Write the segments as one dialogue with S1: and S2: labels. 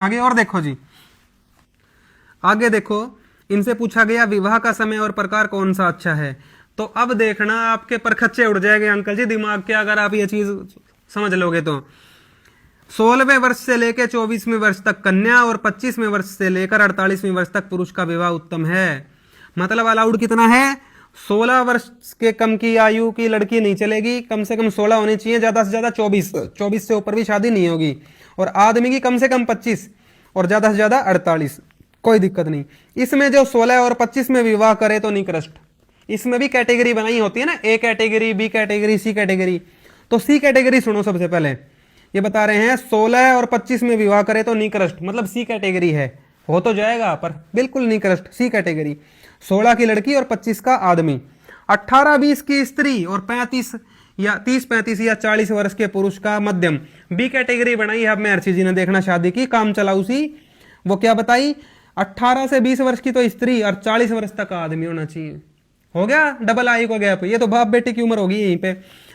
S1: आगे और देखो जी, आगे देखो, इनसे पूछा गया विवाह का समय और प्रकार कौन सा अच्छा है। तो अब देखना आपके परखच्चे उड़ जाएंगे अंकल जी दिमाग के, अगर आप ये चीज समझ लोगे तो। 16वें वर्ष से लेकर 24वें वर्ष तक कन्या और 25वें वर्ष से लेकर 48वें वर्ष तक पुरुष का विवाह उत्तम है। मतलब अलाउड कितना है? 16 वर्ष के कम की आयु की लड़की नहीं चलेगी, कम से कम 16 होनी चाहिए, ज्यादा से ज्यादा 24 से ऊपर भी शादी नहीं होगी। और आदमी की कम से कम 25 और ज्यादा से ज्यादा 48, कोई दिक्कत नहीं। इसमें जो 16 और 25 में विवाह करे तो निकृष्ट। इसमें भी कैटेगरी बनाई होती है ना, A category, B category, C category. तो सी कैटेगरी सुनो सबसे पहले, ये बता रहे हैं 16 और 25 में विवाह करे तो निकृष्ट, मतलब सी कैटेगरी है, हो तो जाएगा पर बिल्कुल निकृष्ट, सी कैटेगरी। 16 की लड़की और 25 का आदमी, 18-20 की स्त्री और 35 या 30-35 या 40 वर्ष के पुरुष का मध्यम, बी कैटेगरी बनाई है। अब महर्षि जी ने देखना शादी की काम चलाऊ सी, वो क्या बताई? 18 से 20 वर्ष की तो स्त्री और 40 वर्ष तक का आदमी होना चाहिए। हो गया डबल आयु का गैप, ये तो बाप बेटे की उम्र होगी यहीं पे।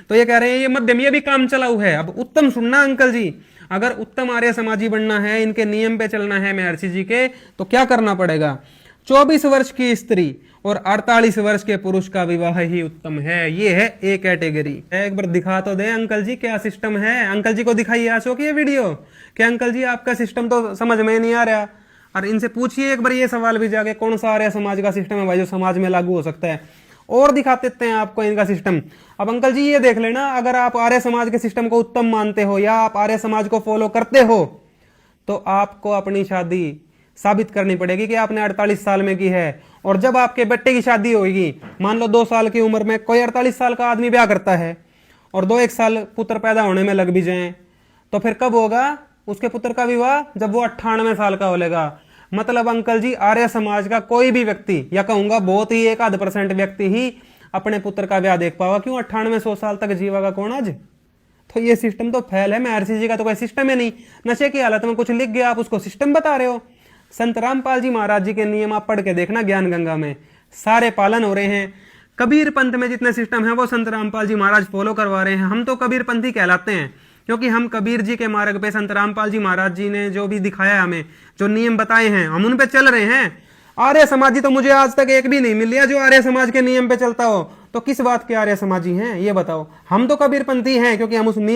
S1: तो ये कह रहे हैं ये मध्यम, ये भी काम चलाऊ है। अब उत्तम सुनना अंकल जी, अगर उत्तम आर्य समाजी बनना है, इनके नियम पे चलना है महर्षि जी के, तो क्या करना पड़ेगा? 24 वर्ष की स्त्री और 48 वर्ष के पुरुष का विवाह ही उत्तम है। ये है ए कैटेगरी। एक बार दिखा तो दे अंकल जी क्या सिस्टम है। अंकल जी को दिखाइए अशोक ये वीडियो, क्या अंकल जी आपका सिस्टम तो समझ में नहीं आ रहा। और इनसे पूछिए एक बार ये सवाल भी जाके, कौन सा आर्य समाज का सिस्टम है भाई जो समाज में लागू हो सकता है, और दिखा देते हैं आपको इनका सिस्टम। अब अंकल जी ये देख लेना, अगर आप आर्य समाज के सिस्टम को उत्तम मानते हो या आप आर्य समाज को फॉलो करते हो, तो आपको अपनी शादी साबित करनी पड़ेगी कि आपने 48 साल में की है। और जब आपके बेटे की शादी होगी, मान लो 2 साल की उम्र में कोई 48 साल का आदमी ब्याह करता है और 2-1 साल पुत्र पैदा होने में लग भी जाए, तो फिर कब होगा उसके पुत्र का विवाह? जब वो 98 साल का होलेगा। मतलब अंकल जी आर्य समाज का कोई भी व्यक्ति, या कहूंगा बहुत ही 1-आध% व्यक्ति ही अपने पुत्र का ब्याह देख पाओगा। क्यों? 98-100 साल तक जीवागा कौन आज? तो ये सिस्टम तो फेल है। महर्षि जी का तो कोई सिस्टम है नहीं। नशे की हालत में कुछ लिख गया, आप उसको सिस्टम बता रहे हो। संत रामपाल जी महाराज जी के नियम आप पढ़ के देखना, ज्ञान गंगा में सारे पालन हो रहे हैं। कबीर पंथ में जितने सिस्टम है वो संत रामपाल जी महाराज फॉलो करवा रहे हैं। हम तो कबीर पंथी कहलाते हैं, क्योंकि हम कबीर जी के मार्ग पे संत रामपाल जी महाराज जी ने जो भी दिखाया, हमें जो नियम बताए हैं, हम उन पे चल रहे हैं। आर्य समाजी तो मुझे आज तक एक भी नहीं मिल लिया जो आर्य समाज के नियम पे चलता हो। तो किस बात के आर्य समाजी हैं ये बताओ? हम तो कबीर पंथी हैं, क्योंकि हम उस नियम